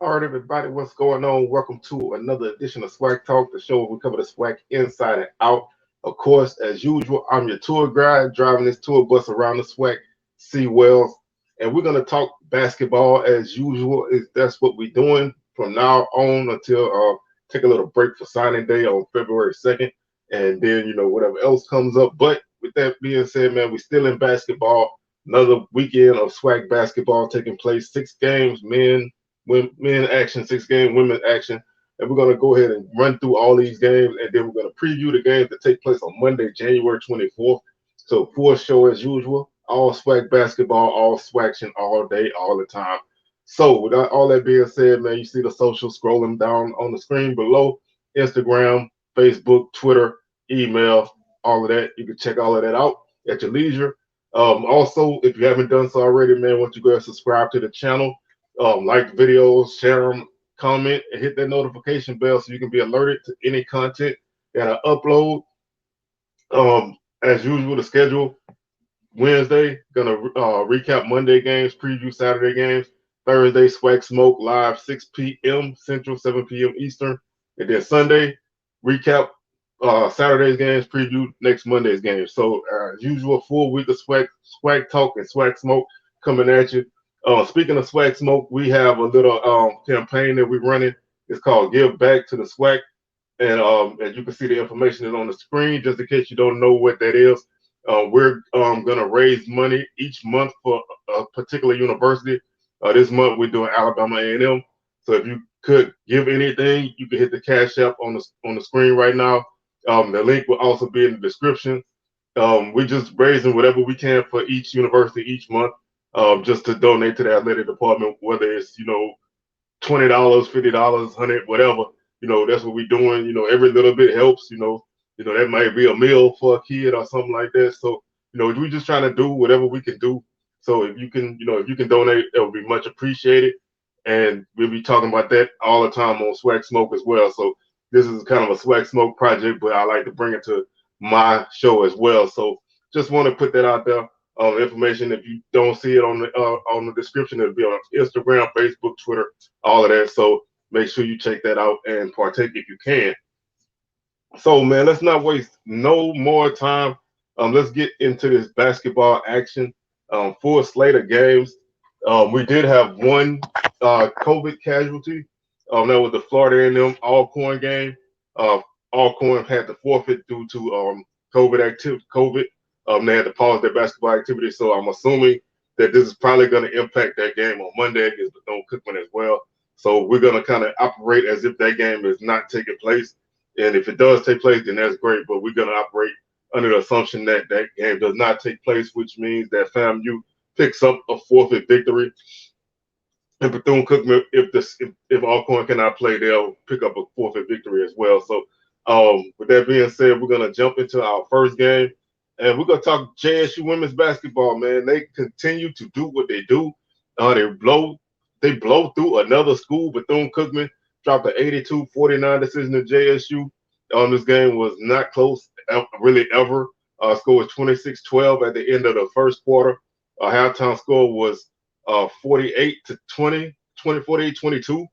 All right, everybody, what's going on? Welcome to another edition of SWAC Talk, the show where we cover the SWAC inside and out. Of course, as usual, I'm your tour guide driving this tour bus around the SWAC Sea Wells, and we're going to talk basketball as usual. That's what we're doing from now on until take a little break for signing day on February 2nd, and then whatever else comes up. But with that being said, man, we're still in basketball. Another weekend of SWAC basketball taking place. 6 games, men action, 6 game women action. And we're going to go ahead and run through all these games, and then we're going to preview the games that take place on Monday, January 24th. So, full show as usual, all SWAC basketball, all SWACtion, all day, all the time. So, with all that being said, man, you see the social scrolling down on the screen below: Instagram, Facebook, Twitter, email, all of that. You can check all of that out at your leisure. Also, if you haven't done so already, man, once you go and subscribe to the channel, like the videos, share them, comment, and hit that notification bell so you can be alerted to any content that I upload. As usual, the schedule: Wednesday, gonna recap Monday games, preview Saturday games. Thursday, SWAC Smoke live 6 p.m. Central, 7 p.m. Eastern. And then Sunday, recap Saturday's games, preview next Monday's games. So as usual, full week of SWAC Talk and SWAC Smoke coming at you. Speaking of SWAC Smoke, we have a little campaign that we're running. It's called Give Back to the SWAC. And as you can see, the information is on the screen. Just in case you don't know what that is, we're going to raise money each month for a particular university. This month, we're doing Alabama A&M. So if you could give anything, you can hit the cash app on the screen right now. The link will also be in the description. We're just raising whatever we can for each university each month. Just to donate to the athletic department, whether it's $20, $50, 100, whatever. That's what we're doing. Every little bit helps. That might be a meal for a kid or something like that. So we're just trying to do whatever we can do. So if you can donate, it would be much appreciated. And we'll be talking about that all the time on SWAC Smoke as well. So this is kind of a SWAC Smoke project, but I like to bring it to my show as well. So just want to put that out there. Information, if you don't see it on the description, it'll be on Instagram, Facebook, Twitter, all of that. So make sure you check that out and partake if you can. So man, let's not waste no more time. Let's get into this basketball action. Full slate of games. We did have one COVID casualty. That was the Florida A&M Alcorn game. Alcorn had to forfeit due to COVID. They had to pause their basketball activity, so I'm assuming that this is probably going to impact that game on Monday against Bethune Cookman as well. So we're going to kind of operate as if that game is not taking place. And if it does take place, then that's great. But we're going to operate under the assumption that that game does not take place, which means that FAMU picks up a forfeit victory. And Bethune Cookman, if Alcorn cannot play, they'll pick up a forfeit victory as well. So with that being said, we're going to jump into our first game. And we're going to talk JSU women's basketball, man. They continue to do what they do. They blow through another school. Bethune Cookman dropped an 82-49 decision to JSU. This game was not close, really, ever. Score was 26-12 at the end of the first quarter. Halftime score was 48-20, 48-22.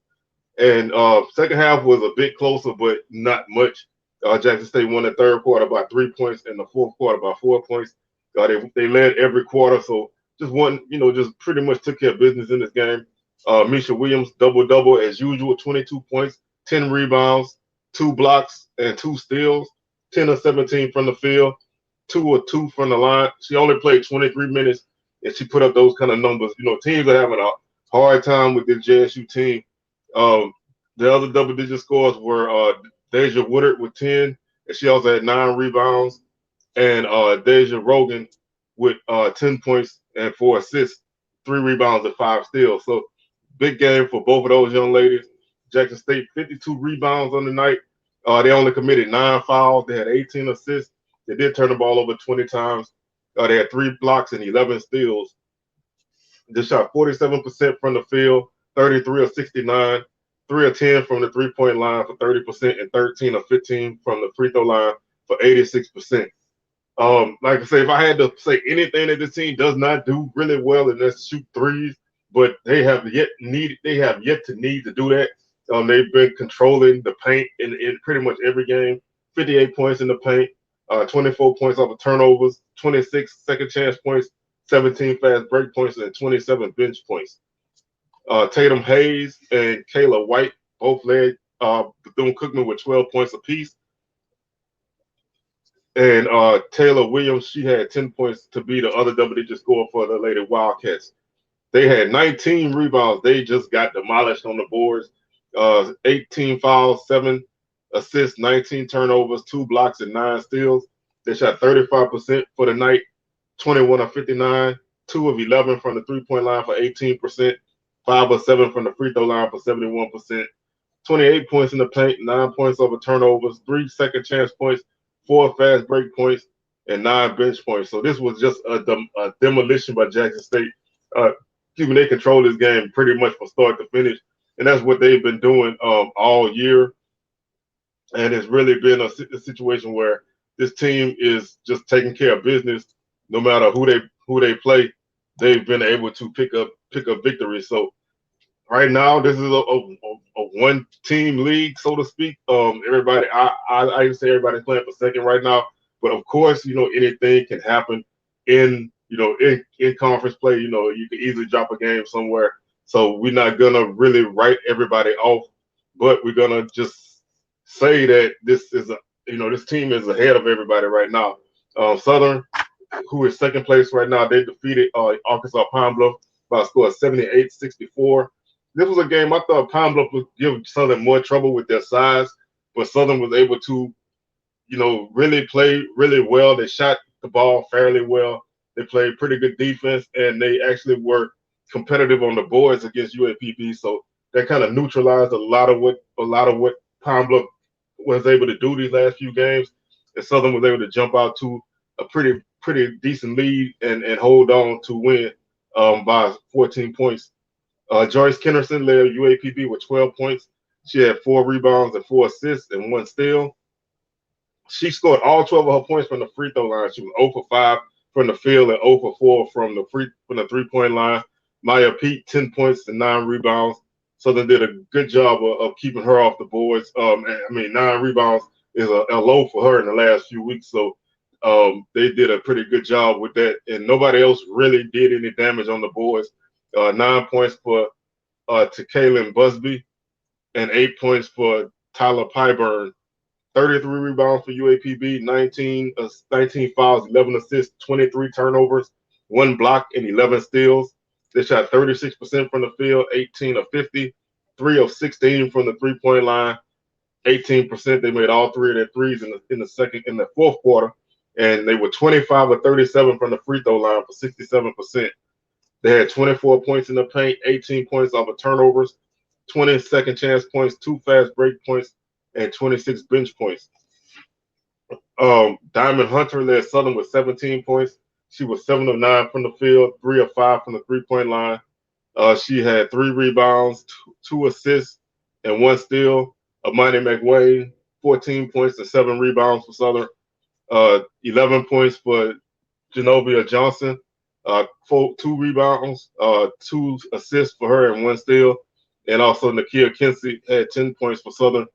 And second half was a bit closer, but not much. Jackson State won the third quarter by 3 points and the fourth quarter by 4 points. They led every quarter, so just pretty much took care of business in this game. Misha Williams, double-double as usual, 22 points, 10 rebounds, 2 blocks, and 2 steals, 10 of 17 from the field, 2 of 2 from the line. She only played 23 minutes, and she put up those kind of numbers. Teams are having a hard time with this JSU team. The other double-digit scores were Deja Woodard with 10, and she also had 9 rebounds, and Deja Rogan with 10 points and 4 assists, 3 rebounds and 5 steals. So big game for both of those young ladies. Jackson State, 52 rebounds on the night. They only committed 9 fouls. They had 18 assists. They did turn the ball over 20 times. They had 3 blocks and 11 steals. They shot 47% from the field, 33 of 69. 3 of 10 from the three-point line for 30%, and 13 of 15 from the free throw line for 86%. Like I say, if I had to say anything that this team does not do really well, and that's shoot threes, but they have yet to need to do that. They've been controlling the paint in pretty much every game. 58 points in the paint, 24 points off of turnovers, 26 second chance points, 17 fast break points, and 27 bench points. Tatum Hayes and Kayla White both led Bethune Cookman with 12 points apiece. And Taylor Williams, she had 10 points to be the other double-digit scorer for the Lady Wildcats. They had 19 rebounds. They just got demolished on the boards. 18 fouls, 7 assists, 19 turnovers, 2 blocks, and 9 steals. They shot 35% for the night, 21 of 59, 2 of 11 from the three-point line for 18%, 5 of 7 from the free throw line for 71%, 28 points in the paint, 9 points over turnovers, 3 second chance points, 4 fast break points, and 9 bench points. So this was just a demolition by Jackson State. They control this game pretty much from start to finish, and that's what they've been doing all year. And it's really been a situation where this team is just taking care of business. No matter who they play, they've been able to pick up victory. So right now, this is a one-team league, so to speak. Everybody, I say everybody's playing for second right now, but of course, anything can happen in conference play. You can easily drop a game somewhere. So we're not gonna really write everybody off, but we're gonna just say that this team is ahead of everybody right now. Southern, who is second place right now, they defeated Arkansas Pine Bluff by a score of 78-64. This was a game I thought Pine Bluff would give Southern more trouble with their size, but Southern was able to, really play really well. They shot the ball fairly well. They played pretty good defense, and they actually were competitive on the boards against UAPB. So that kind of neutralized a lot of what Pine Bluff was able to do these last few games. And Southern was able to jump out to a pretty decent lead and hold on to win by 14 points. Joyce Kennerson led UAPB with 12 points. She had 4 rebounds and 4 assists and 1 steal. She scored all 12 of her points from the free throw line. She was 0 for 5 from the field and 0 for 4 from the three-point line. Maya Pete, 10 points and 9 rebounds. Southern did a good job of keeping her off the boards. 9 rebounds is a low for her in the last few weeks. So they did a pretty good job with that. And nobody else really did any damage on the boards. 9 points for to Kaylin Busby and 8 points for Tyler Pyburn. 33 rebounds for UAPB, 19 fouls, 11 assists, 23 turnovers, 1 block, and 11 steals. They shot 36% from the field, 18 of 50, 3 of 16 from the three-point line, 18%. They made all 3 of their threes in the fourth quarter, and they were 25 of 37 from the free throw line for 67%. They had 24 points in the paint, 18 points off of turnovers, 20 second chance points, 2 fast break points, and 26 bench points. Diamond Hunter led Southern with 17 points. She was 7 of 9 from the field, 3 of 5 from the three-point line. She had 3 rebounds, 2 assists, and 1 steal. Amani McWay, 14 points and 7 rebounds for Southern. 11 points for Genovia Johnson. 2 rebounds, 2 assists for her, and 1 steal. And also Nakia Kinsey had 10 points for Southern.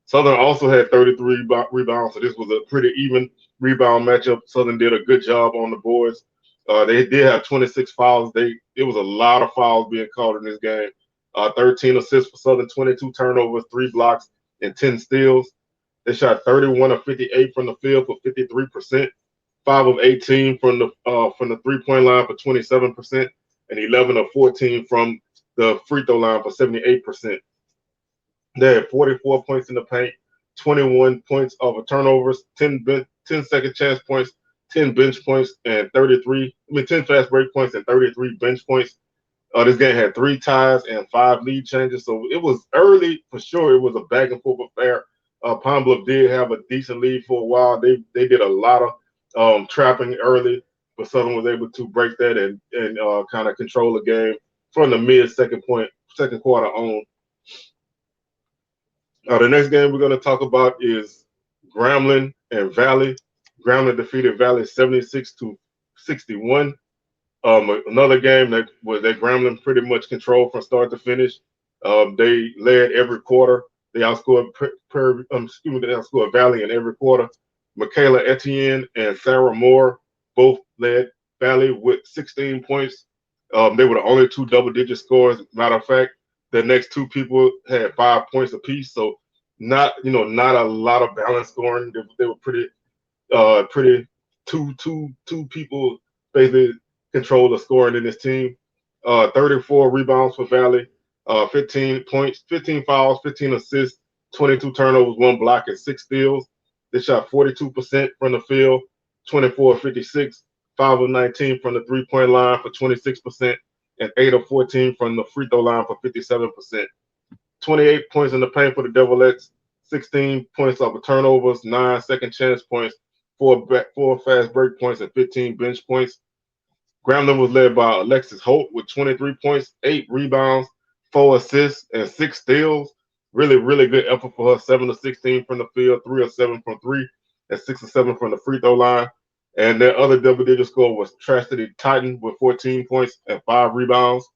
Southern also had 33 rebounds, so this was a pretty even rebound matchup. Southern did a good job on the boards. They did have 26 fouls. It was a lot of fouls being called in this game. 13 assists for Southern, 22 turnovers, 3 blocks, and 10 steals. They shot 31 of 58 from the field for 53%, 5 of 18 from the three-point line for 27%, and 11 of 14 from the free throw line for 78%. They had 44 points in the paint, 21 points off of turnovers, 10 second chance points, 10 bench points, and 10 fast break points and 33 bench points. This game had 3 ties and 5 lead changes, so it was early for sure. It was a back and forth affair. Pine Bluff did have a decent lead for a while. They did a lot of trapping early, but Southern was able to break that and kind of control the game from the second quarter on. The next game we're going to talk about is Grambling and Valley. Grambling defeated Valley 76-61. Another game that Grambling pretty much controlled from start to finish. They led every quarter. They outscored they outscored Valley in every quarter. Michaela Etienne and Sarah Moore both led Valley with 16 points. They were the only two double-digit scorers. Matter of fact, the next two people had 5 points apiece. So not a lot of balanced scoring. They were pretty two people basically control the scoring in this team. 34 rebounds for Valley, 15 points, 15 fouls, 15 assists, 22 turnovers, 1 block, and 6 steals. They shot 42% from the field, 24 of 56, 5 of 19 from the three-point line for 26%, and 8 of 14 from the free throw line for 57%. 28 points in the paint for the Devilettes, 16 points off of turnovers, 9 second chance points, 4 fast break points, and 15 bench points. Grambling was led by Alexis Holt with 23 points, 8 rebounds, 4 assists, and 6 steals. Really, really good effort for her. 7 of 16 from the field, 3 of 7 from 3, and 6 of 7 from the free throw line. And their other double-digit score was Chastity Titan with 14 points and 5 rebounds.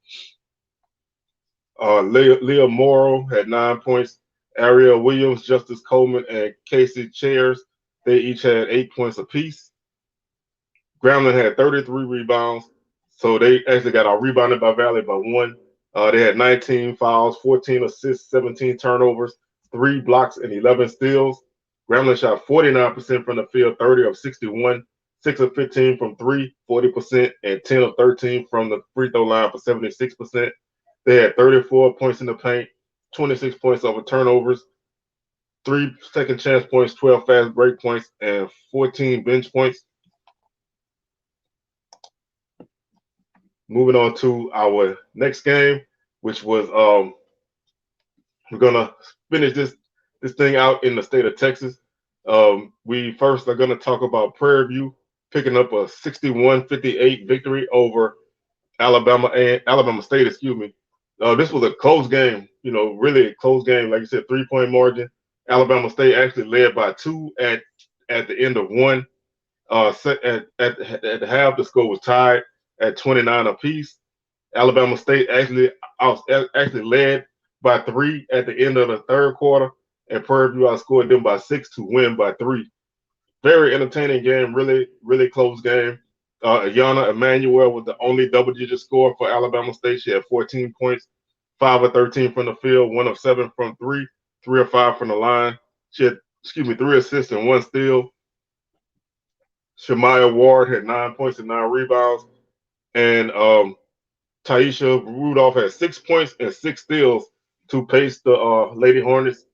Leah Morrow had 9 points. Ariel Williams, Justice Coleman, and Casey Chairs, they each had 8 points apiece. Grambling had 33 rebounds, so they actually got out rebounded by Valley by 1. They had 19 fouls, 14 assists, 17 turnovers, 3 blocks, and 11 steals. Grambling shot 49% from the field, 30 of 61, 6 of 15 from 3, 40%, and 10 of 13 from the free throw line for 76%. They had 34 points in the paint, 26 points over turnovers, 3 second chance points, 12 fast break points, and 14 bench points. Moving on to our next game, which was we're gonna finish this thing out in the state of Texas. We first are gonna talk about Prairie View picking up a 61-58 victory over Alabama State. Excuse me. This was a close game, really a close game. Like you said, 3-point margin. Alabama State actually led by 2 at the end of 1. At the half, the score was tied at 29 apiece. Alabama State actually led by 3 at the end of the third quarter, and Prairie View outscored them by 6 to win by 3. Very entertaining game, really, really close game. Ayana Emmanuel was the only double-digit scorer for Alabama State. She had 14 points, 5 of 13 from the field, 1 of 7 from 3, 3 of 5 from the line. She had, 3 assists and 1 steal. Shemaya Ward had 9 points and 9 rebounds. And Taisha Rudolph had 6 points and 6 steals to pace the Lady Hornets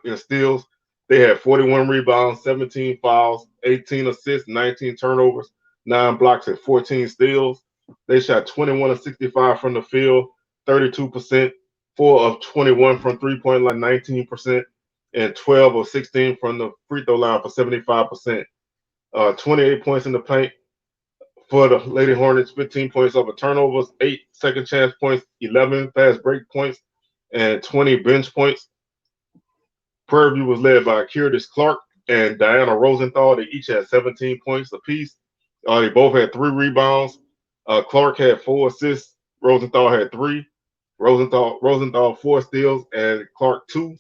in steals. They had 41 rebounds, 17 fouls, 18 assists, 19 turnovers, 9 blocks, and 14 steals. They shot 21 of 65 from the field, 32%, 4 of 21 from three-point line, 19%, and 12 of 16 from the free throw line for 75%. 28 points in the paint for the Lady Hornets, 15 points over turnovers, 8 second chance points, 11 fast break points, and 20 bench points. Prairie View was led by Curtis Clark and Diana Rosenthal. They each had 17 points apiece. They both had 3 rebounds. Clark had 4 assists. Rosenthal had 3. Rosenthal 4 steals and Clark 2.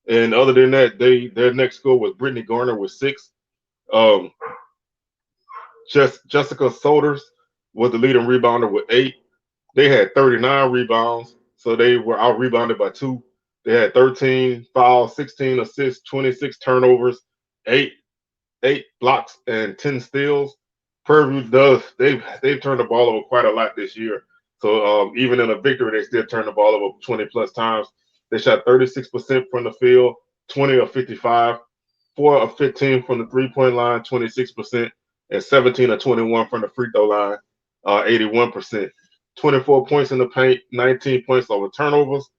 And other than that, their next score was Brittany Garner with 6. Jessica Solders was the leading rebounder with 8. They had 39 rebounds, so they were out rebounded by 2. They had 13 fouls, 16 assists, 26 turnovers, 8 blocks, and 10 steals. Prairie View they've turned the ball over quite a lot this year. So even in a victory, they still turn the ball over 20 plus times. They shot 36% from the field, 20 of 55, 4 of 15 from the three-point line, 26%, and 17 of 21 from the free throw line, 81%. 24 points in the paint, 19 points over turnovers,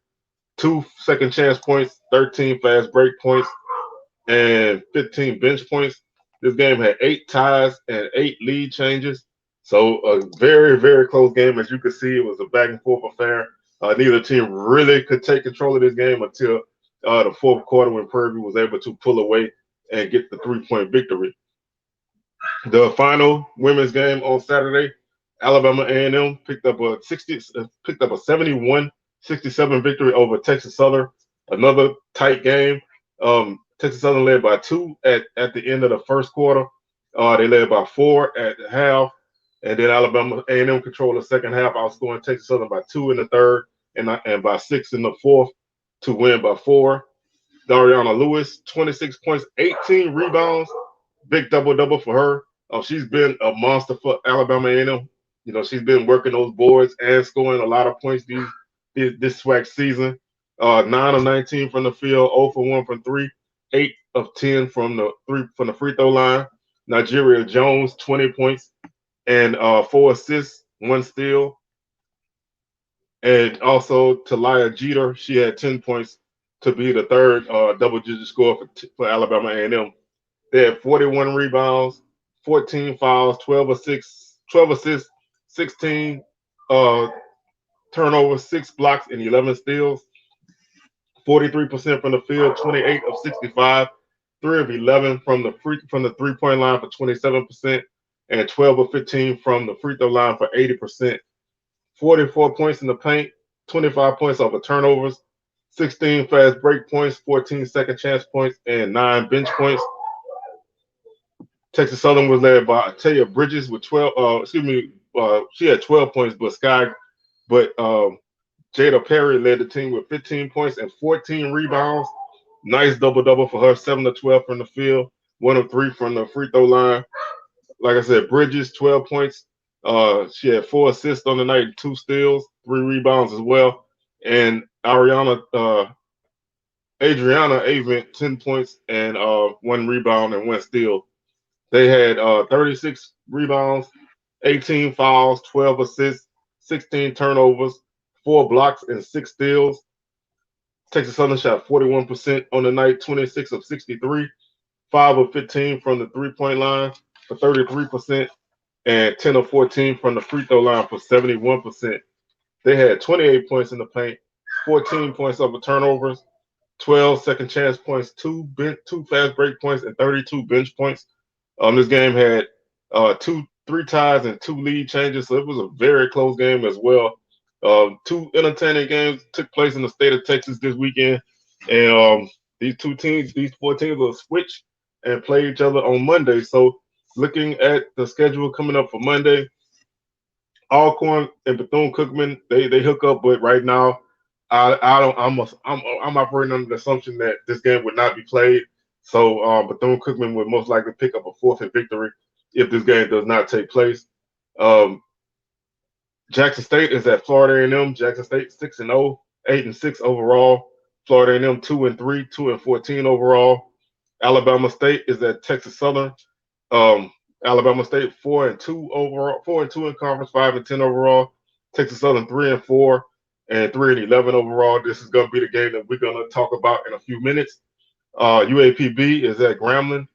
2 second chance points, 13 fast break points, and 15 bench points. This game had 8 ties and 8 lead changes. So a very, very close game. As you can see, it was a back and forth affair. Neither team really could take control of this game until the fourth quarter when Prairie View was able to pull away and get the 3-point victory. The final women's game on Saturday Alabama A&M picked up a 71-67 victory over Texas Southern. Another tight game. Texas Southern led by 2 at the end of the first quarter. They led by 4 at the half, and then Alabama A&M controlled the second half, outscoring Texas Southern by 2 in the third and by 6 in the fourth to win by 4. Dariana Lewis, 26 points, 18 rebounds, big double-double for her. She's been a monster for Alabama A&M. You know, she's been working those boards and scoring a lot of points this SWAC season. 9 of 19 from the field, 0 for 1 from 3, 8 of 10 from the free throw line. DeJarrodJones, 20 points and 4 assists, 1 steal. And also Talia Jeter, she had 10 points to be the third double-digit scorer for Alabama A&M. They had 41 rebounds, 14 fouls, 12 assists, 16 turnovers, 6 blocks, and 11 steals. 43% from the field, 28 of 65, 3 of 11 from the three-point line for 27%, and 12 of 15 from the free throw line for 80%. 44 points in the paint, 25 points off of turnovers, 16 fast break points, 14 second chance points, and 9 bench points. Texas Southern was led by Taya Bridges with 12. She had 12 points, but Jada Perry led the team with 15 points and 14 rebounds. Nice double-double for her, 7 of 12 from the field, 1 of 3 from the free throw line. Like I said, Bridges, 12 points. She had 4 assists on the night, 2 steals, 3 rebounds as well. And Adriana Avent, 10 points and 1 rebound and 1 steal. They had 36 rebounds, 18 fouls, 12 assists, 16 turnovers, 4 blocks, and 6 steals. Texas Southern shot 41% on the night, 26 of 63, 5 of 15 from the three-point line for 33%, and 10 of 14 from the free throw line for 71%. They had 28 points in the paint, 14 points over turnovers, 12 second chance points, 2 fast break points, and 32 bench points. This game had 3 ties and 2 lead changes, so it was a very close game as well. 2 entertaining games took place in the state of Texas this weekend, and these 4 teams will switch and play each other on Monday. So, looking at the schedule coming up for Monday, Alcorn and Bethune Cookman they hook up, but right now I'm operating under the assumption that this game would not be played. So Bethune Cookman would most likely pick up a forfeit victory if this game does not take place. Jackson State is at Florida A&M. Jackson State 6-0, 8-6 overall. Florida A&M 2-3, 2-14 overall. Alabama State is at Texas Southern. Alabama State 4-2 overall, 4-2 in conference, 5-10 overall. Texas Southern 3-4 and 3-11 overall. This is going to be the game that we're going to talk about in a few minutes. UAPB is at Grambling.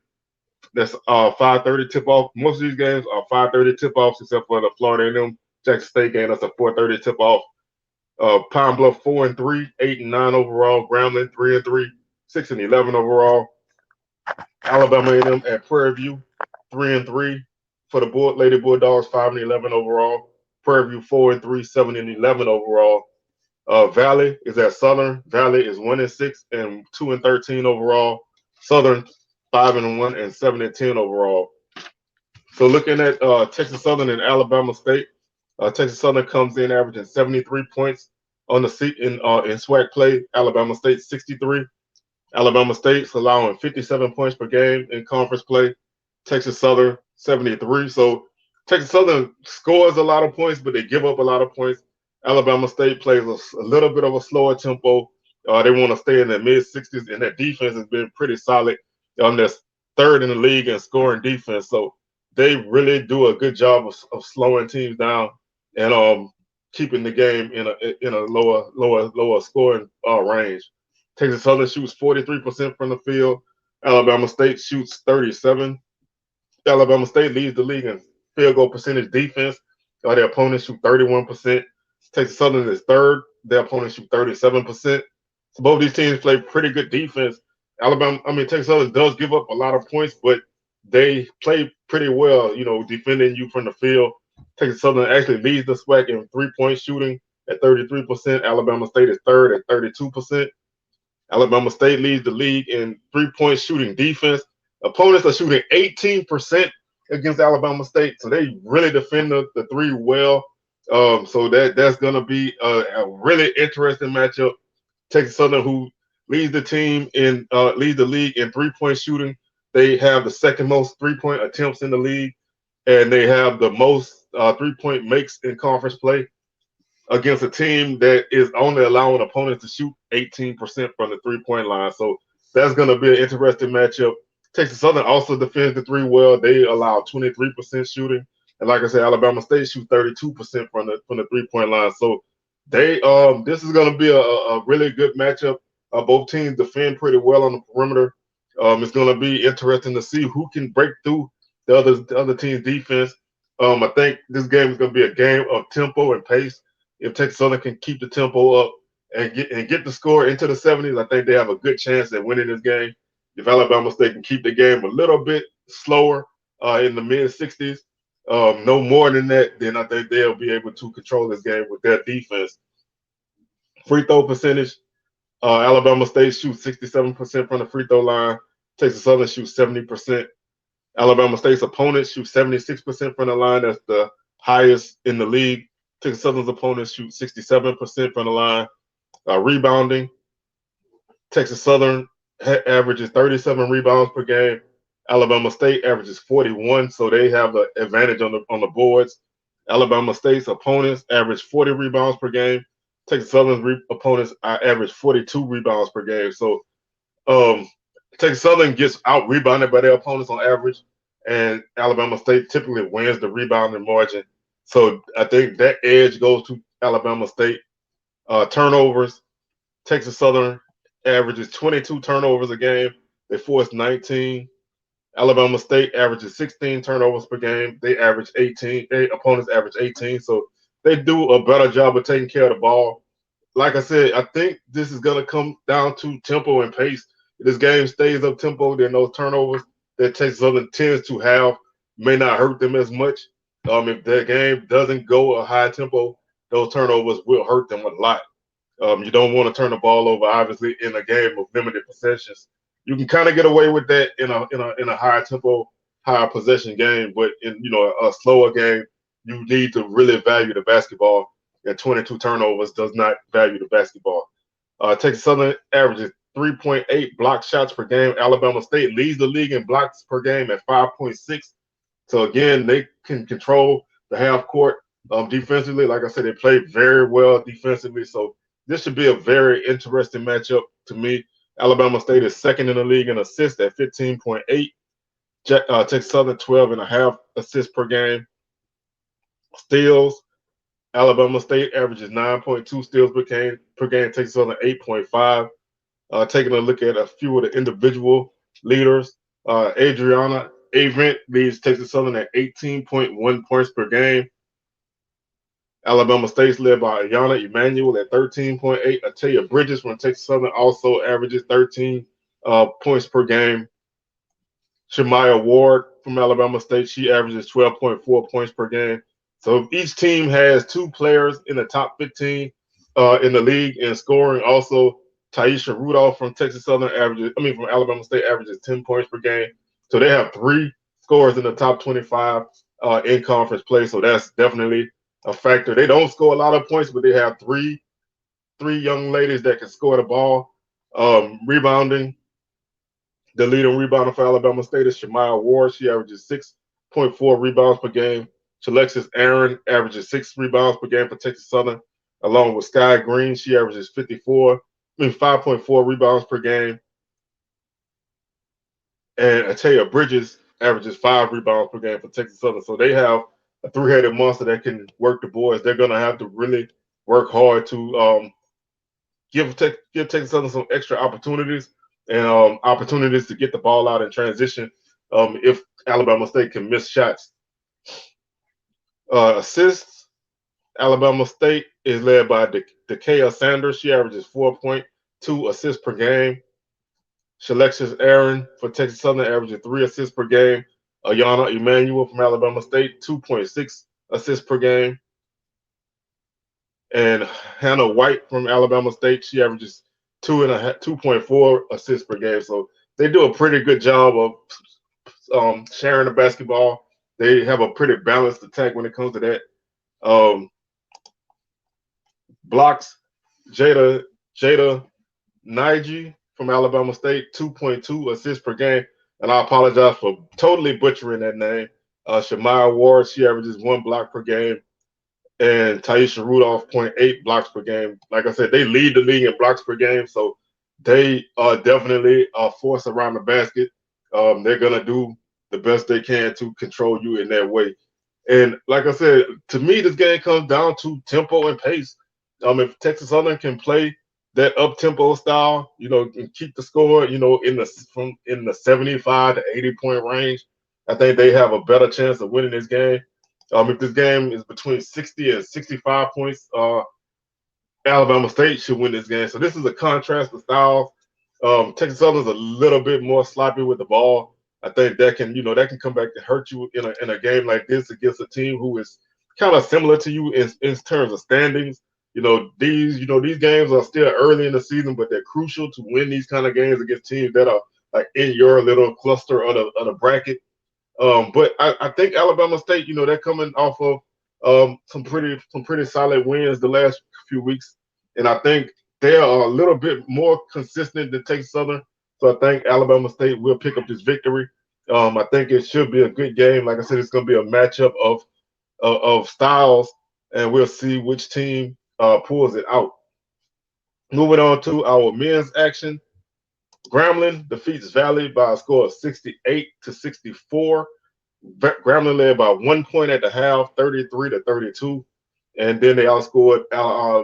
That's 5:30 tip-off. Most of these games are 5:30 tip-offs, except for the Florida A&M Jackson State game. That's a 4:30 tip-off. Pine Bluff 4-3, 8-9 overall. Grambling 3-3, 6-11 overall. Alabama A&M at Prairie View 3-3 for the Lady Bulldogs, 5-11 overall. Prairie View 4-3, 7-11 overall. Valley is at Southern. Valley is 1-6 and 2-13 overall. Southern 5-1 and 7-10 overall. So looking at Texas Southern and Alabama State, Texas Southern comes in averaging 73 points on the seat in SWAC play. Alabama State 63. Alabama State's allowing 57 points per game in conference play. Texas Southern 73. So Texas Southern scores a lot of points, but they give up a lot of points. Alabama State plays a little bit of a slower tempo. They want to stay in the mid-60s, and that defense has been pretty solid. They're third in the league in scoring defense, so they really do a good job of slowing teams down and keeping the game in a lower scoring range. Texas Southern shoots 43% from the field. Alabama State shoots 37%. Alabama State leads the league in field goal percentage defense. Their opponents shoot 31%. Texas Southern is third. Their opponents shoot 37%. So both these teams play pretty good defense. Texas Southern does give up a lot of points, but they play pretty well, defending you from the field. Texas Southern actually leads the SWAC in 3-point shooting at 33%. Alabama State is third at 32%. Alabama State leads the league in 3-point shooting defense. Opponents are shooting 18% against Alabama State, so they really defend the three well. So that's going to be a really interesting matchup. Texas Southern, who leads the league in 3-point shooting, they have the second most 3-point attempts in the league, and they have the most 3-point makes in conference play against a team that is only allowing opponents to shoot 18% from the 3-point line. So that's going to be an interesting matchup. Texas Southern also defends the three well. They allow 23% shooting. And like I said, Alabama State shoots 32% from the 3-point line. So this is going to be a really good matchup. Both teams defend pretty well on the perimeter. It's going to be interesting to see who can break through the other team's defense. I think this game is going to be a game of tempo and pace. If Texas Southern can keep the tempo up and get the score into the 70s, I think they have a good chance at winning this game. If Alabama State can keep the game a little bit slower in the mid-60s, no more than that, then I think they'll be able to control this game with their defense. Free throw percentage, Alabama State shoots 67% from the free throw line. Texas Southern shoots 70%. Alabama State's opponents shoot 76% from the line. That's the highest in the league. Texas Southern's opponents shoot 67% from the line. Rebounding, Texas Southern averages 37 rebounds per game. Alabama State averages 41, so they have the advantage on the boards. Alabama State's opponents average 40 rebounds per game. Texas Southern's opponents average 42 rebounds per game. So Texas Southern gets out rebounded by their opponents on average, and Alabama State typically wins the rebounding margin. So I think that edge goes to Alabama State. Turnovers, Texas Southern averages 22 turnovers a game. They force 19. Alabama State averages 16 turnovers per game. They average 18. Their opponents average 18. So they do a better job of taking care of the ball. Like I said, I think this is going to come down to tempo and pace. If this game stays up tempo, then those turnovers that Texas Southern tends to have may not hurt them as much. If the game doesn't go a high tempo, those turnovers will hurt them a lot. You don't want to turn the ball over, obviously, in a game of limited possessions. You can kind of get away with that in a high tempo, high possession game, but in a slower game, you need to really value the basketball. And 22 turnovers does not value the basketball. Texas Southern averages 3.8 block shots per game. Alabama State leads the league in blocks per game at 5.6. So again, they can control the half court defensively. Like I said, they play very well defensively. So this should be a very interesting matchup to me. Alabama State is second in the league in assists at 15.8. Texas Southern 12.5 assists per game. Steals, Alabama State averages 9.2 steals per game. Texas Southern 8.5. Taking a look at a few of the individual leaders, Adriana Avent leads Texas Southern at 18.1 points per game. Alabama State's led by Ayana Emmanuel at 13.8. Ataya Bridges from Texas Southern also averages 13 points per game. Shemaya Ward from Alabama State, she averages 12.4 points per game. So each team has two players in the top 15 in the league in scoring. Also, Taisha Rudolph from from Alabama State averages 10 points per game. So they have three scorers in the top 25 in conference play. So that's definitely a factor. They don't score a lot of points, but they have three young ladies that can score the ball. Rebounding, the leading rebounder for Alabama State is Shemaya Ward. She averages 6.4 rebounds per game. Alexis Aaron averages 6 rebounds per game for Texas Southern, along with Sky Green. She averages 5.4 rebounds per game. And Ataya Bridges averages 5 rebounds per game for Texas Southern. So they have a three-headed monster that can work the boards. They're going to have to really work hard to give Texas Southern some extra opportunities and opportunities to get the ball out in transition if Alabama State can miss shots. Assists, Alabama State is led by Dakea Sanders. She averages 4.2 assists per game. Shalexis Aaron for Texas Southern averages 3 assists per game. Ayana Emmanuel from Alabama State, 2.6 assists per game. And Hannah White from Alabama State, she averages 2.4 assists per game. So they do a pretty good job of sharing the basketball. They have a pretty balanced attack when it comes to that. Blocks, Jada Nige from Alabama State, 2.2 assists per game. And I apologize for totally butchering that name. Shamaya Ward, she averages 1 block per game. And Taisha Rudolph, 0.8 blocks per game. Like I said, they lead the league in blocks per game. So they are definitely a force around the basket. They're going to do the best they can to control you in that way. And like I said, to me, this game comes down to tempo and pace. If Texas Southern can play that up tempo style, and keep the score, in the 75 to 80 point range, I think they have a better chance of winning this game. If this game is between 60 and 65 points, Alabama State should win this game. So this is a contrast of styles. Texas Southern's a little bit more sloppy with the ball. I think that can come back to hurt you in a game like this against a team who is kind of similar to you in terms of standings. These games are still early in the season, but they're crucial to win these kind of games against teams that are like in your little cluster of the bracket. But I think Alabama State, they're coming off of some pretty solid wins the last few weeks, and I think they are a little bit more consistent than Texas Southern. So I think Alabama State will pick up this victory. I think it should be a good game. Like I said, it's going to be a matchup of styles, and we'll see which team pulls it out. Moving on to our men's action. Grambling defeats Valley by a score of 68 to 64. Grambling led by 1 point at the half, 33 to 32, and then they outscored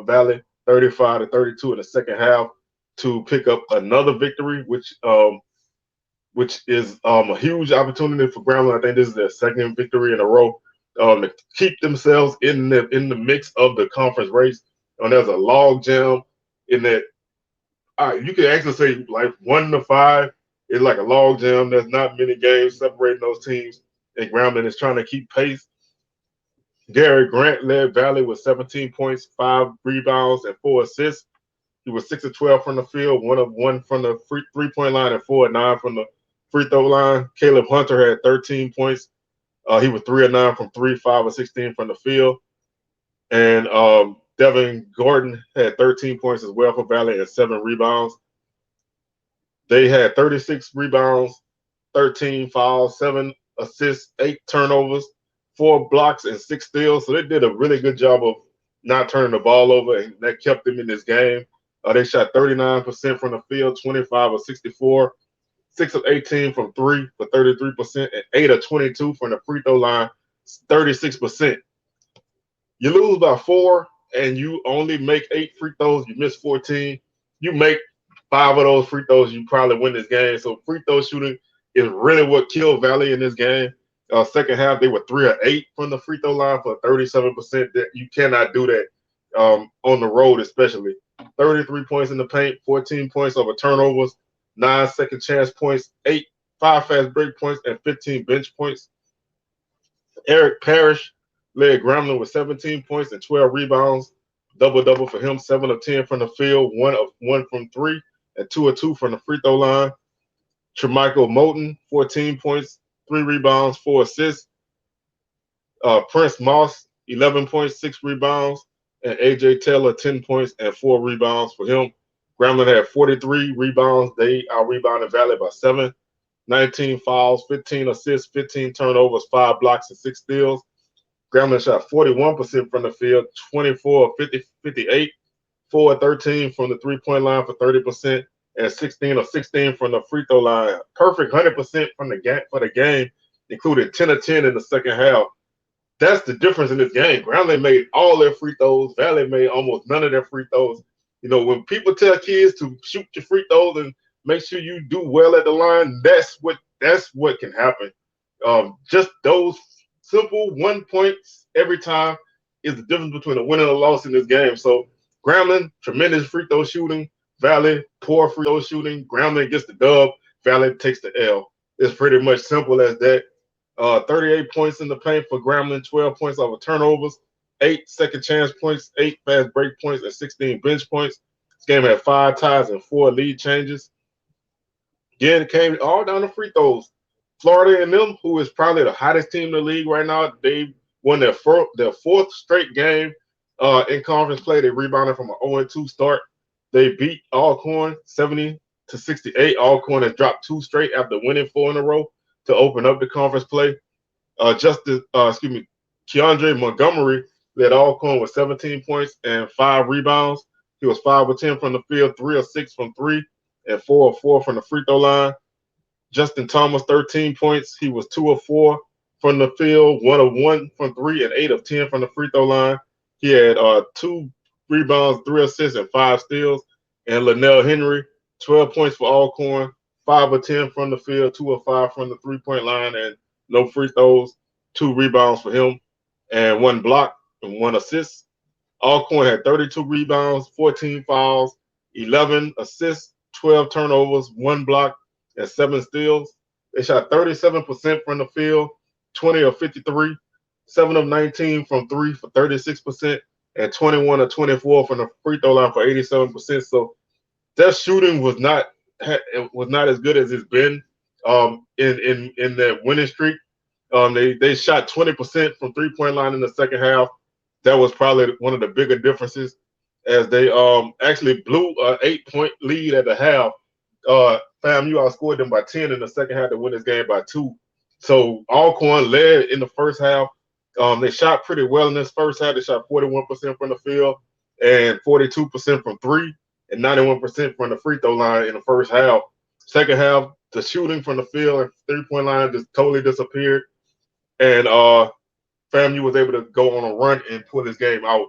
Valley 35 to 32 in the second half to pick up another victory, which is a huge opportunity for Grambling. I think this is their second victory in a row to keep themselves in the mix of the conference race. And there's a log jam in that. You can actually say like 1 to 5 is like a log jam. There's not many games separating those teams, and Grambling is trying to keep pace. Gary Grant led Valley with 17 points, 5 rebounds, and 4 assists. He was 6 of 12 from the field, 1 of 1 from the three-point line, and 4 of 9 from the free throw line. Caleb Hunter had 13 points. He was 3 of 9 from 3, 5 of 16 from the field. And Devin Gordon had 13 points as well for Valley and 7 rebounds. They had 36 rebounds, 13 fouls, 7 assists, 8 turnovers, 4 blocks, and 6 steals. So they did a really good job of not turning the ball over, and that kept them in this game. They shot 39% from the field, 25 of 64, 6 of 18 from 3 for 33%, and 8 of 22 from the free throw line, 36%. You lose by 4 and you only make 8 free throws, you miss 14. You make 5 of those free throws, you probably win this game. So free throw shooting is really what killed Valley in this game. Second half, they were 3 of 8 from the free throw line for 37%. That you cannot do that on the road, especially. 33 points in the paint, 14 points over turnovers, 9 second chance points, 5 fast break points, and 15 bench points. Eric Parrish led Grambling with 17 points and 12 rebounds. Double-double for him, 7 of 10 from the field, 1 of 1 from 3, and 2 of 2 from the free throw line. Tremichael Moulton, 14 points, 3 rebounds, 4 assists. Prince Moss, 11 points, 6 rebounds. And A.J. Taylor, 10 points and 4 rebounds for him. Grambling had 43 rebounds. They out-rebounded Valley by 7. 19 fouls, 15 assists, 15 turnovers, 5 blocks, and 6 steals. Grambling shot 41% from the field, 24 of 58, 4 of 13 from the three-point line for 30%, and 16 of 16 from the free throw line. Perfect 100% from the game, including 10 of 10 in the second half. That's the difference in this game. Grambling made all their free throws. Valley made almost none of their free throws. When people tell kids to shoot your free throws and make sure you do well at the line, that's what can happen. Just those simple 1 points every time is the difference between a win and a loss in this game. So Grambling, tremendous free throw shooting. Valley, poor free throw shooting. Grambling gets the dub. Valley takes the L. It's pretty much simple as that. 38 points in the paint for Grambling, 12 points off of turnovers, 8 second chance points, 8 fast break points, and 16 bench points. This game had 5 ties and 4 lead changes. Again, it came all down to free throws. Florida A&M, who is probably the hottest team in the league right now, they won their fourth straight game in conference play. They rebounded from an 0-2 start. They beat Alcorn 70-68. Alcorn has dropped 2 straight after winning 4 in a row to open up the conference play. Keandre Montgomery led Alcorn with 17 points and 5 rebounds. He was 5 of 10 from the field, 3 of 6 from 3, and 4 of 4 from the free throw line. Justin Thomas, 13 points. He was 2 of 4 from the field, 1 of 1 from 3, and 8 of 10 from the free throw line. He had 2 rebounds, 3 assists, and 5 steals. And Linnell Henry, 12 points for Alcorn, 5 of 10 from the field, 2 of 5 from the three-point line, and no free throws, 2 rebounds for him, and 1 block and 1 assist. Alcorn had 32 rebounds, 14 fouls, 11 assists, 12 turnovers, 1 block, and 7 steals. They shot 37% from the field, 20 of 53, 7 of 19 from 3 for 36%, and 21 of 24 from the free throw line for 87%. So their shooting was not as good as it's been in their winning streak. They shot 20% from three-point line in the second half. That was probably one of the bigger differences, as they actually blew an 8-point lead at the half. FAMU outscored them by 10 in the second half to win this game by 2. So Alcorn led in the first half. They shot pretty well in this first half. They shot 41% from the field and 42% from 3 and 91% from the free throw line in the first half. Second half, the shooting from the field and three-point line just totally disappeared. And FAMU was able to go on a run and pull this game out.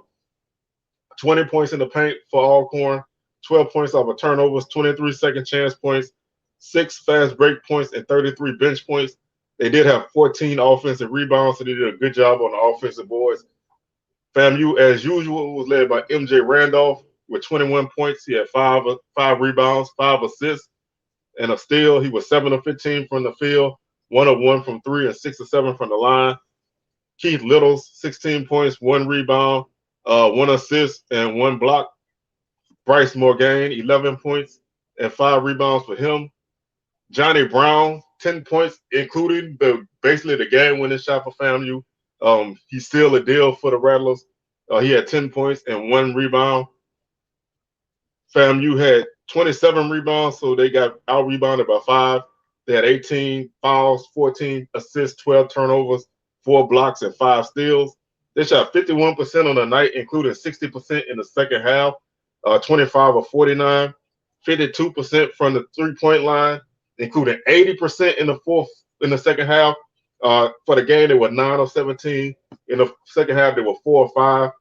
20 points in the paint for Alcorn, 12 points off of turnovers, 23 second chance points, 6 fast break points, and 33 bench points. They did have 14 offensive rebounds, so they did a good job on the offensive boards. FAMU, as usual, was led by MJ Randolph with 21 points. He had 5 rebounds, 5 assists, and a steal. He was 7 of 15 from the field, 1 of 1 from 3, and 6 of 7 from the line. Keith Littles, 16 points, 1 rebound, 1 assist, and 1 block. Bryce Morgan, 11 points and 5 rebounds for him. Johnny Brown, 10 points, including basically the game-winning shot for FAMU. He sealed a deal for the Rattlers. He had 10 points and 1 rebound. FAMU had 27 rebounds, so they got out-rebounded by 5. They had 18 fouls, 14 assists, 12 turnovers, 4 blocks, and 5 steals. They shot 51% on the night, including 60% in the second half, 25 of 49, 52% from the three-point line, including 80% in the second half. For the game, they were 9 of 17. In the second half, they were 4 of 5,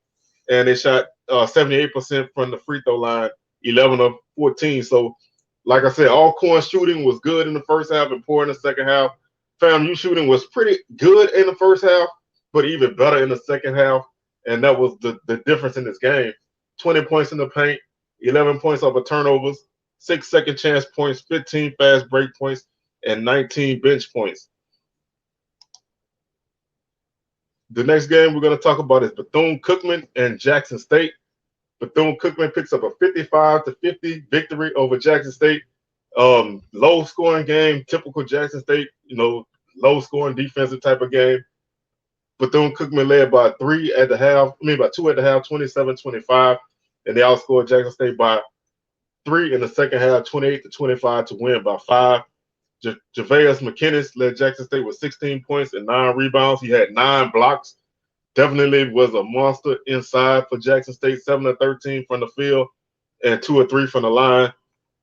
and they shot 78% from the free throw line, 11 of 14. So, like I said, Alcorn shooting was good in the first half and poor in the second half. FAMU shooting was pretty good in the first half, but even better in the second half, and that was the difference in this game. 20 points in the paint, 11 points off of turnovers, 6 second chance points, 15 fast break points, and 19 bench points. The next game we're going to talk about is Bethune-Cookman and Jackson State. Bethune-Cookman picks up a 55-50 victory over Jackson State. Low-scoring game, typical Jackson State, low-scoring defensive type of game. Bethune-Cookman led by 2 at the half, 27-25, and they outscored Jackson State by 3 in the second half, 28-25 to win by 5. Javius McKinnis led Jackson State with 16 points and 9 rebounds. He had 9 blocks. Definitely was a monster inside for Jackson State, 7 of 13 from the field and 2 of 3 from the line.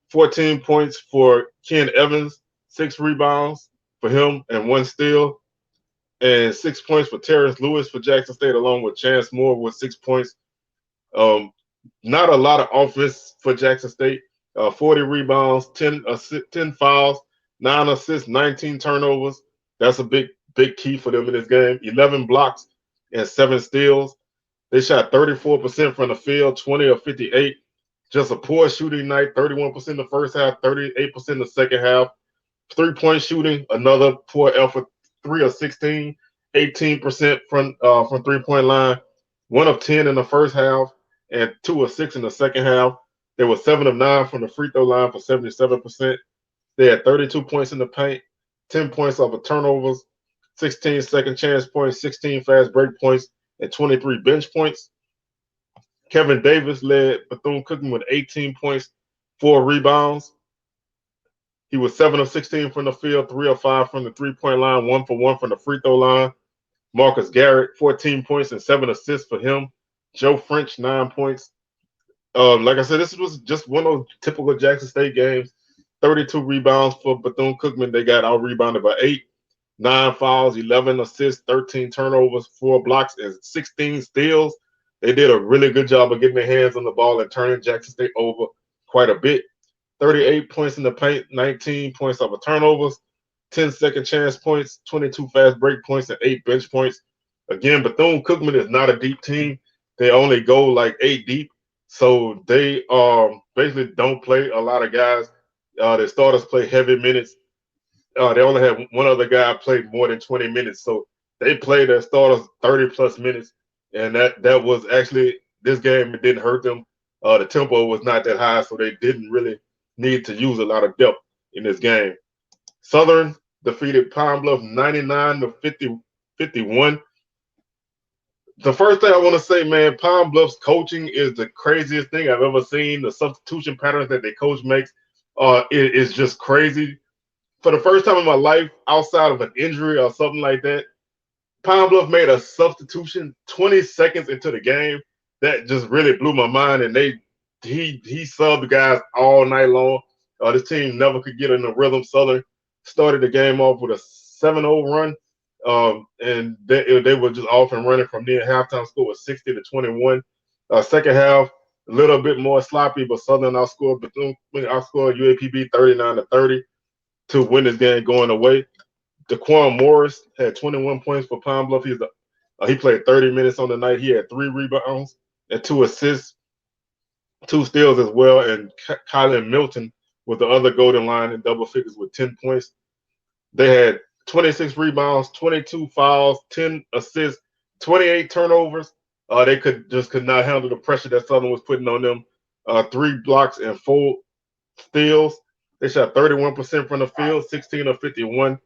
14 points for Ken Evans, 6 rebounds for him and 1 steal, and 6 points for Terrence Lewis for Jackson State, along with Chance Moore with 6 points. Not a lot of offense for Jackson State. 40 rebounds, 10 fouls, 9 assists, 19 turnovers. That's a big key for them in this game. 11 blocks and 7 steals. They shot 34% from the field, 20 of 58. Just a poor shooting night, 31% in the first half, 38% in the second half. 3-point shooting, another poor effort, 3 of 16, 18% from 3-point line, 1 of 10 in the first half, and 2 of 6 in the second half. They were 7 of 9 from the free throw line for 77%. They had 32 points in the paint, 10 points off of turnovers, 16 second chance points, 16 fast break points, and 23 bench points. Kevin Davis led Bethune-Cookman with 18 points, 4 rebounds. He was 7 of 16 from the field, 3 of 5 from the 3-point line, 1 for 1 from the free throw line. Marcus Garrett, 14 points and 7 assists for him. Joe French, 9 points. Like I said, this was just one of those typical Jackson State games. 32 rebounds for Bethune-Cookman. They got out-rebounded by 8. 9 fouls, 11 assists, 13 turnovers, 4 blocks, and 16 steals. They did a really good job of getting their hands on the ball and turning Jackson State over quite a bit. 38 points in the paint, 19 points off of turnovers, 10 second chance points, 22 fast break points, and 8 bench points. Again, Bethune-Cookman is not a deep team. They only go like 8 deep. So they basically don't play a lot of guys. Their starters play heavy minutes. They only had one other guy played more than 20 minutes. So they played their starters 30-plus minutes. And that was actually, this game, it didn't hurt them. The tempo was not that high, so they didn't really need to use a lot of depth in this game. Southern defeated Pine Bluff 99-51. The first thing I want to say, man, Pine Bluff's coaching is the craziest thing I've ever seen. The substitution patterns that their coach makes is just crazy. For the first time in my life, outside of an injury or something like that, Pine Bluff made a substitution 20 seconds into the game. That just really blew my mind, and he subbed guys all night long. This team never could get in the rhythm. Southern started the game off with a 7-0 run, and they were just off and running from there. Halftime score was 60-21. Second half, a little bit more sloppy, but Southern outscored UAPB 39-30 to win this game going away. Daquan Morris had 21 points for Pine Bluff. He played 30 minutes on the night. He had 3 rebounds and 2 assists, 2 steals as well. And Kylan Milton with the other golden line in double figures with 10 points. They had 26 rebounds, 22 fouls, 10 assists, 28 turnovers. They could not handle the pressure that Southern was putting on them. 3 blocks and 4 steals. They shot 31% from the field, 16 of 51.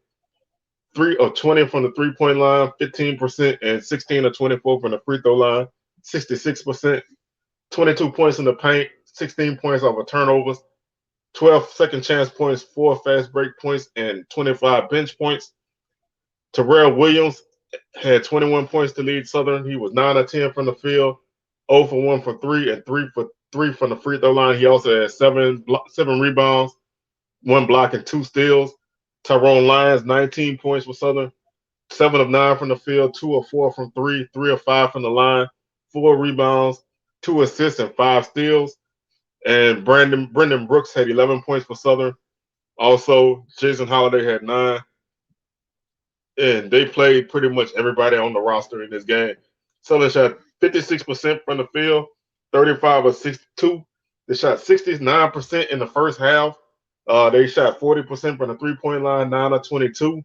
3 of 20 from the 3-point line, 15%, and 16 of 24 from the free throw line, 66%. 22 points in the paint, 16 points off of turnovers, 12 second chance points, 4 fast break points, and 25 bench points. Terrell Williams had 21 points to lead Southern. He was 9 of 10 from the field, 0 for 1 for 3, and 3 for 3 from the free throw line. He also had 7 rebounds, 1 block, and 2 steals. Tyrone Lyons, 19 points for Southern, 7 of 9 from the field, 2 of 4 from 3, 3 of 5 from the line, 4 rebounds, 2 assists, and 5 steals. And Brendan Brooks had 11 points for Southern. Also, Jason Holiday had 9. And they played pretty much everybody on the roster in this game. Southern shot 56% from the field, 35 of 62. They shot 69% in the first half. They shot 40% from the 3-point line, 9 of 22,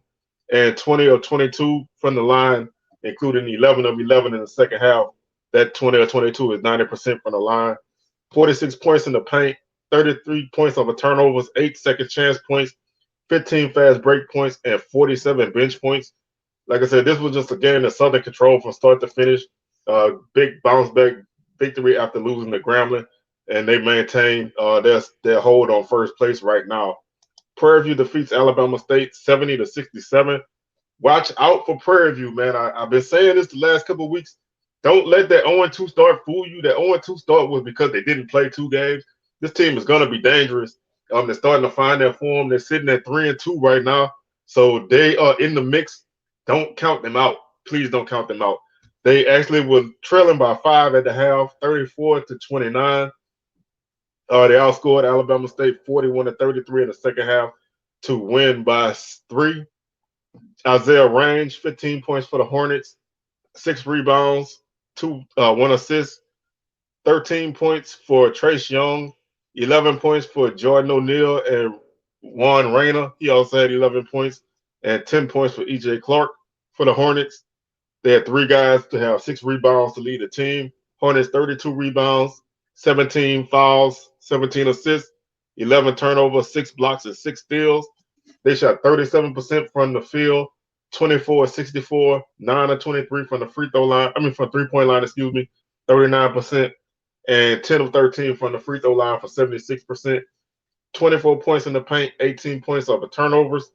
and 20 of 22 from the line, including 11 of 11 in the second half. That 20 of 22 is 90% from the line. 46 points in the paint, 33 points off of turnovers, 8 second chance points, 15 fast break points, and 47 bench points. Like I said, this was just a game that Southern controlled from start to finish. Big bounce back victory after losing to Grambling. And they maintain their hold on first place right now. Prairie View defeats Alabama State 70-67. Watch out for Prairie View, man. I've been saying this the last couple of weeks. Don't let that 0-2 start fool you. That 0-2 start was because they didn't play 2 games. This team is going to be dangerous. They're starting to find their form. They're sitting at 3-2 right now. So they are in the mix. Don't count them out. Please don't count them out. They actually were trailing by 5 at the half, 34-29. They outscored Alabama State 41-33 in the second half to win by 3. Isaiah Range, 15 points for the Hornets, 6 rebounds, 1 assist, 13 points for Trace Young, 11 points for Jordan O'Neal and Juan Reyna. He also had 11 points, and 10 points for E.J. Clark. For the Hornets, they had 3 guys to have 6 rebounds to lead the team. Hornets 32 rebounds, 17 fouls, 17 assists, 11 turnovers, 6 blocks, and 6 steals. They shot 37% from the field, 24-64, 9-23 from the free throw line. From 3-point line, 39%, and 10 of 13 from the free throw line for 76%. 24 points in the paint, 18 points off of turnovers,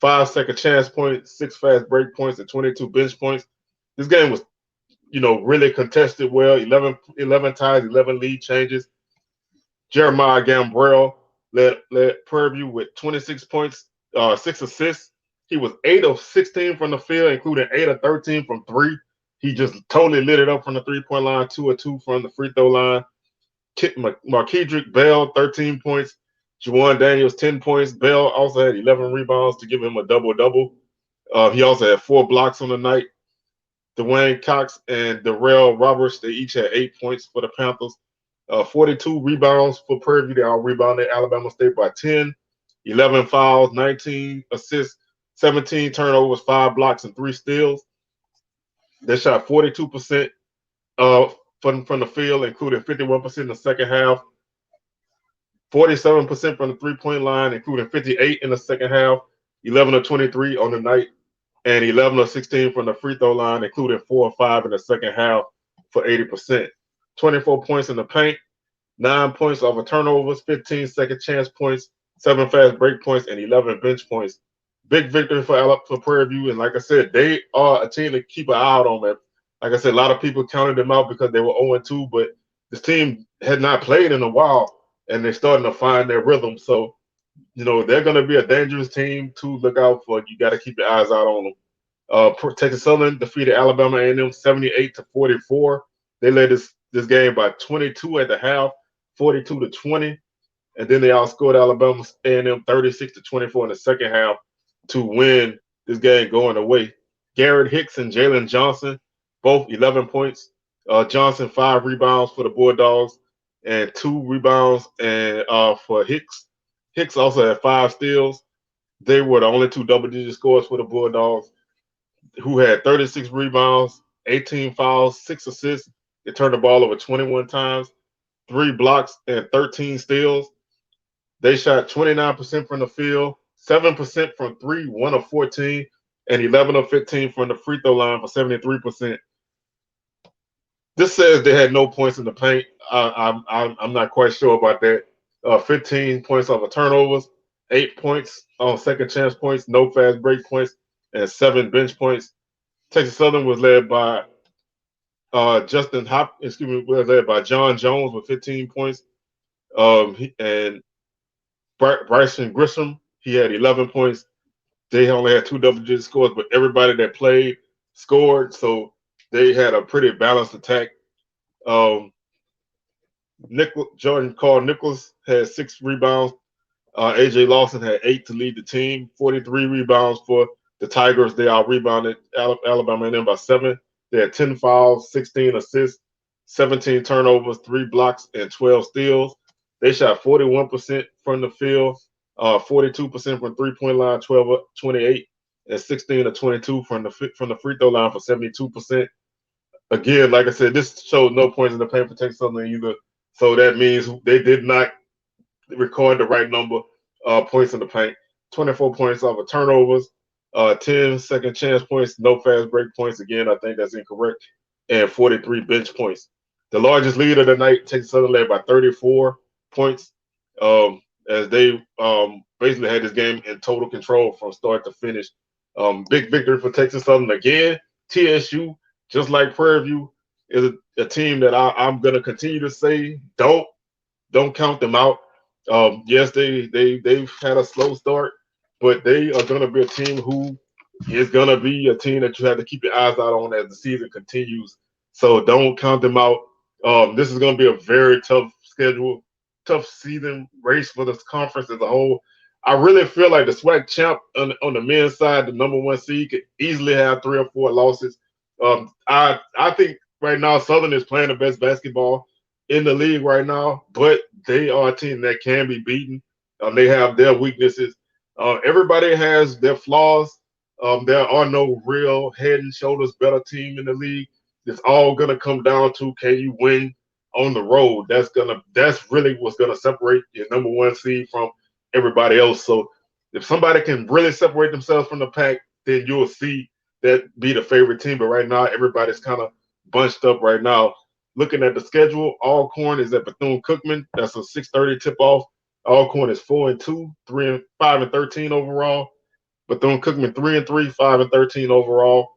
5 second chance points, 6 fast break points, and 22 bench points. This game was, really contested well. 11 ties, 11 lead changes. Jeremiah Gambrell led Prairie View with 26 points, 6 assists. He was 8 of 16 from the field, including 8 of 13 from 3. He just totally lit it up from the 3-point line, 2 of 2 from the free throw line. Marquedrick Bell, 13 points. Juwan Daniels, 10 points. Bell also had 11 rebounds to give him a double-double. He also had 4 blocks on the night. Dwayne Cox and Darrell Roberts, they each had 8 points for the Panthers. 42 rebounds for Prairie View. They all rebounded Alabama State by 10. 11 fouls, 19 assists, 17 turnovers, 5 blocks, and 3 steals. They shot 42% from the field, including 51% in the second half. 47% from the 3-point line, including 58 in the second half. 11 of 23 on the night, and 11 of 16 from the free throw line, including 4 or 5 in the second half for 80%. 24 points in the paint, 9 points off of turnovers, 15 second chance points, 7 fast break points, and 11 bench points. Big victory for Prairie View, and like I said, they are a team to keep an eye out on, man. Like I said, a lot of people counted them out because they were 0-2, but this team had not played in a while, and they're starting to find their rhythm. So, they're going to be a dangerous team to look out for. You got to keep your eyes out on them. Texas Southern defeated Alabama A&M 78-44. They led this game by 22 at the half, 42-20, and then they outscored Alabama A&M 36-24 in the second half to win this game going away. Garrett Hicks and Jalen Johnson, both 11 points. Johnson 5 rebounds for the Bulldogs and 2 rebounds and for Hicks. Hicks also had 5 steals. They were the only 2 double-digit scores for the Bulldogs, who had 36 rebounds, 18 fouls, 6 assists. They turned the ball over 21 times, 3 blocks, and 13 steals. They shot 29% from the field, 7% from 3, 1 of 14, and 11 of 15 from the free throw line for 73%. This says they had no points in the paint. I'm not quite sure about that. 15 points off of turnovers, 8 points on second chance points, no fast break points, and 7 bench points. Texas Southern was led by was led by John Jones with 15 points. And Bryson Grissom, he had 11 points. They only had 2 double-digit scores, but everybody that played scored, so they had a pretty balanced attack. Jordan Carl Nichols had 6 rebounds. AJ Lawson had 8 to lead the team. 43 rebounds for the Tigers. They out-rebounded Alabama A&M by 7. They had 10 fouls, 16 assists, 17 turnovers, 3 blocks, and 12 steals. They shot 41% from the field, 42% from 3-point line, 12 of 28, and 16 of 22 from the free throw line for 72%. Again, like I said, this showed no points in the paint for Texas Southern either. So that means they did not record the right number of points in the paint. 24 points off of turnovers, 10 second chance points, no fast break points. Again, I think that's incorrect. And 43 bench points. The largest lead of the night, Texas Southern led by 34 points, as they basically had this game in total control from start to finish. Big victory for Texas Southern again. TSU, just like Prairie View, is a team that I'm going to continue to say don't count them out. Yes, they've had a slow start, but they are going to be a team who is going to be a team that you have to keep your eyes out on as the season continues. So don't count them out. This is going to be a very tough schedule, tough season race for this conference as a whole. I really feel like the SWAC champ on the men's side, the number 1 seed, could easily have 3 or 4 losses. I think right now Southern is playing the best basketball in the league right now, but they are a team that can be beaten. They have their weaknesses. Everybody has their flaws, There are no real head and shoulders better team in the league. It's all gonna come down to, can you win on the road? That's really what's gonna separate your number one seed from everybody else. So if somebody can really separate themselves from the pack, then you'll see that be the favorite team. But right now, everybody's kind of bunched up right now. Looking at the schedule, Alcorn is at Bethune Cookman. That's a 6:30 tip off. Alcorn is 4-2, 3-5 and 13 overall. Bethune Cookman 3-3, 5 and 13 overall.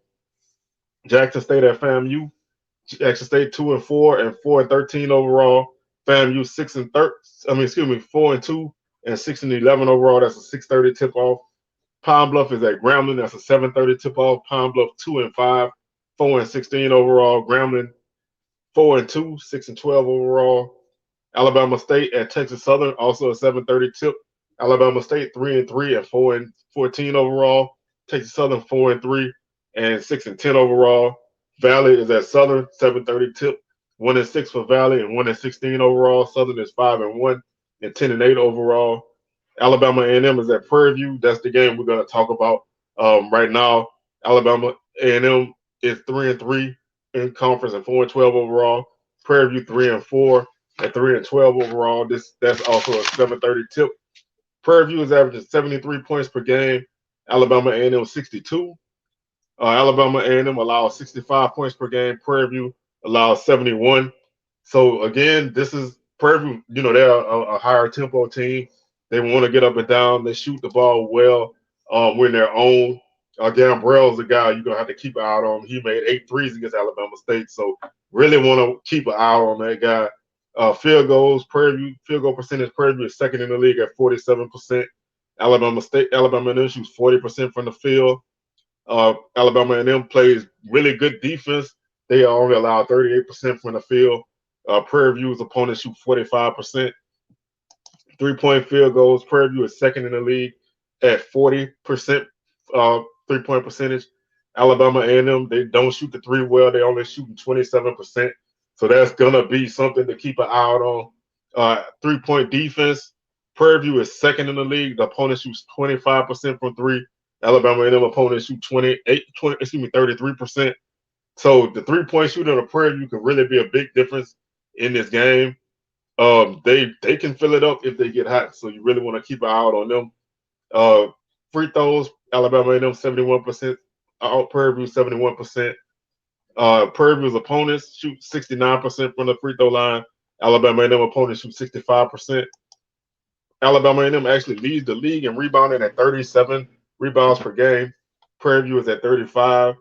Jackson State at FAMU. Jackson State 2-4 and 4 and 13 overall. FAMU 4-2 and 6 and 11 overall. That's a 6:30 tip off. Pine Bluff is at Grambling. That's a 7:30 tip off. Pine Bluff 2-5, 4 and 16 overall. Grambling 4-2, 6 and 12 overall. Alabama State at Texas Southern, also a 7:30 tip. Alabama State 3-3 and 4 and 14 overall. Texas Southern 4-3 and 6 and 10 overall. Valley is at Southern, 7:30 tip. 1-6 for Valley and 1 and 16 overall. Southern is 5-1 and 10 and 8 overall. Alabama A&M is at Prairie View. That's the game we're going to talk about right now. Alabama A&M is 3-3 in conference and 4 and 12 overall. Prairie View 3-4 and 3 and 12 overall. That's also a 7:30 tip. Prairie View is averaging 73 points per game. Alabama A&M 62. Alabama A&M allows 65 points per game. Prairie View allows 71. So again, this is Prairie View. You know, they're a higher tempo team. They want to get up and down. They shoot the ball well when they're on. Gambrell is a guy you're gonna have to keep an eye on. He made 8 threes against Alabama State, so really want to keep an eye on that guy. Field goal percentage, Prairie View is second in the league at 47%. Alabama A&M shoots 40% from the field. Alabama A&M plays really good defense. They only allow 38% from the field. Prairie View's opponents shoot 45%. 3-point field goals, Prairie View is second in the league at 40% 3-point percentage. Alabama A&M, they don't shoot the three well. They only shooting 27%. So that's going to be something to keep an eye out on. 3-point defense, Prairie View is second in the league. The opponent shoots 25% from three. Alabama A&M opponents shoot 33%. So the 3-point shooting of Prairie View can really be a big difference in this game. They can fill it up if they get hot. So you really want to keep an eye out on them. Free throws, Alabama A&M 71%. Prairie View 71%. Prairie View's opponents shoot 69% from the free throw line. Alabama A&M opponents shoot 65%. Alabama A&M actually leads the league in rebounding at 37 rebounds per game. Prairie View is at 35,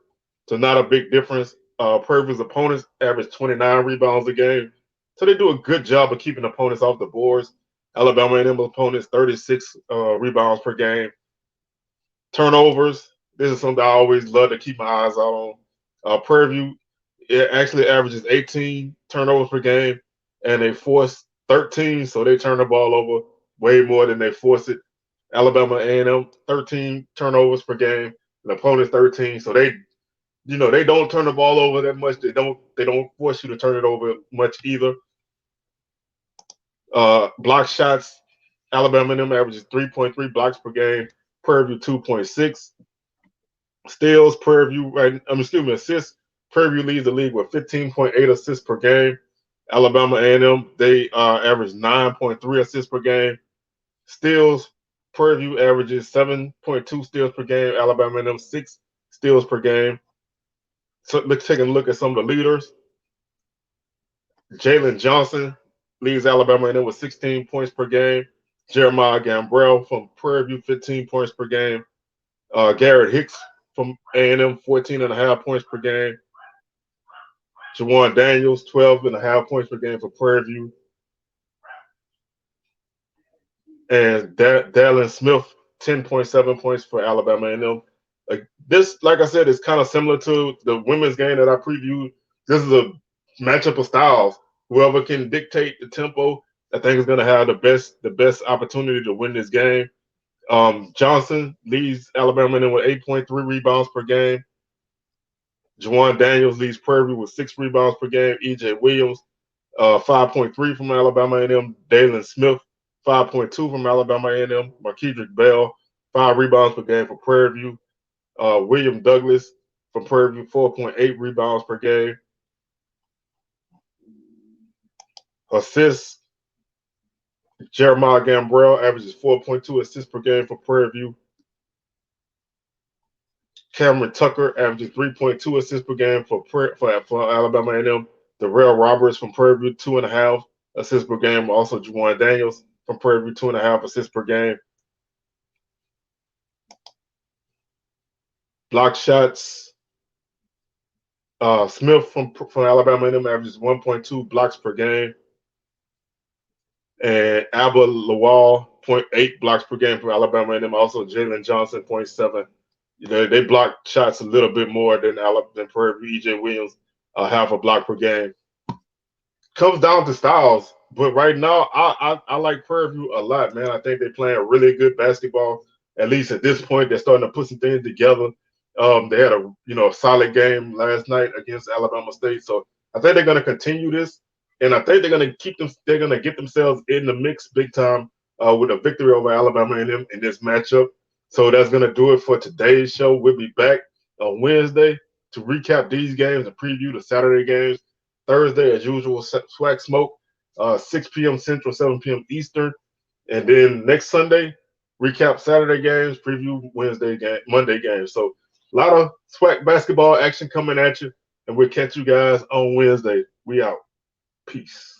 so not a big difference. Prairie View's opponents average 29 rebounds a game, so they do a good job of keeping opponents off the boards. Alabama A&M opponents 36 rebounds per game. Turnovers, this is something I always love to keep my eyes out on. Prairie View, it actually averages 18 turnovers per game, and they force 13, so they turn the ball over way more than they force it. Alabama A&M 13 turnovers per game, and opponents 13, so they don't turn the ball over that much. They don't force you to turn it over much either. Block shots, Alabama A&M averages 3.3 blocks per game. Prairie View 2.6. Steals, assists. Prairie View leads the league with 15.8 assists per game. Alabama A&M, they average 9.3 assists per game. Steals, Prairie View averages 7.2 steals per game. Alabama A&M 6 steals per game. So let's take a look at some of the leaders. Jalen Johnson leads Alabama A&M with 16 points per game. Jeremiah Gambrell from Prairie View, 15 points per game. Garrett Hicks from A&M, 14.5 points per game. Jawan Daniels, 12.5 points per game for Prairie View. And Dallin Smith, 10.7 points for Alabama A&M. This, like I said, is kind of similar to the women's game that I previewed. This is a matchup of styles. Whoever can dictate the tempo, I think is going to have the best opportunity to win this game. Johnson leads Alabama A&M with 8.3 rebounds per game. Jawan Daniels leads Prairie View with 6 rebounds per game. E.J. Williams, 5.3 from Alabama A&M. Dallin Smith, 5.2 from Alabama A&M. Marquedrick Bell, 5 rebounds per game for Prairie View. William Douglas from Prairie View, 4.8 rebounds per game. Assists, Jeremiah Gambrell averages 4.2 assists per game for Prairie View. Cameron Tucker averages 3.2 assists per game for Alabama A&M. Darrell Roberts from Prairie View, 2.5 assists per game. Also, Juwan Daniels from Prairie View, 2.5 assists per game. Block shots, Smith from Alabama A&M averages 1.2 blocks per game. And Abba Lawal, 0.8 blocks per game for Alabama A&M. Also, Jalen Johnson, 0.7. They block shots a little bit more than Prairie View. E.J. Williams, half a block per game. Comes down to styles, but right now I like Prairie View a lot, man. I think they're playing really good basketball. At least at this point, they're starting to put some things together. They had a solid game last night against Alabama State, so I think they're going to continue this, and I think they're going to keep them. They're going to get themselves in the mix big time with a victory over Alabama A&M in this matchup. So that's going to do it for today's show. We'll be back on Wednesday to recap these games and preview the Saturday games. Thursday, as usual, SWAC Smoke, 6 p.m. Central, 7 p.m. Eastern. And then next Sunday, recap Saturday games, preview Monday games. So a lot of SWAC basketball action coming at you, and we'll catch you guys on Wednesday. We out. Peace.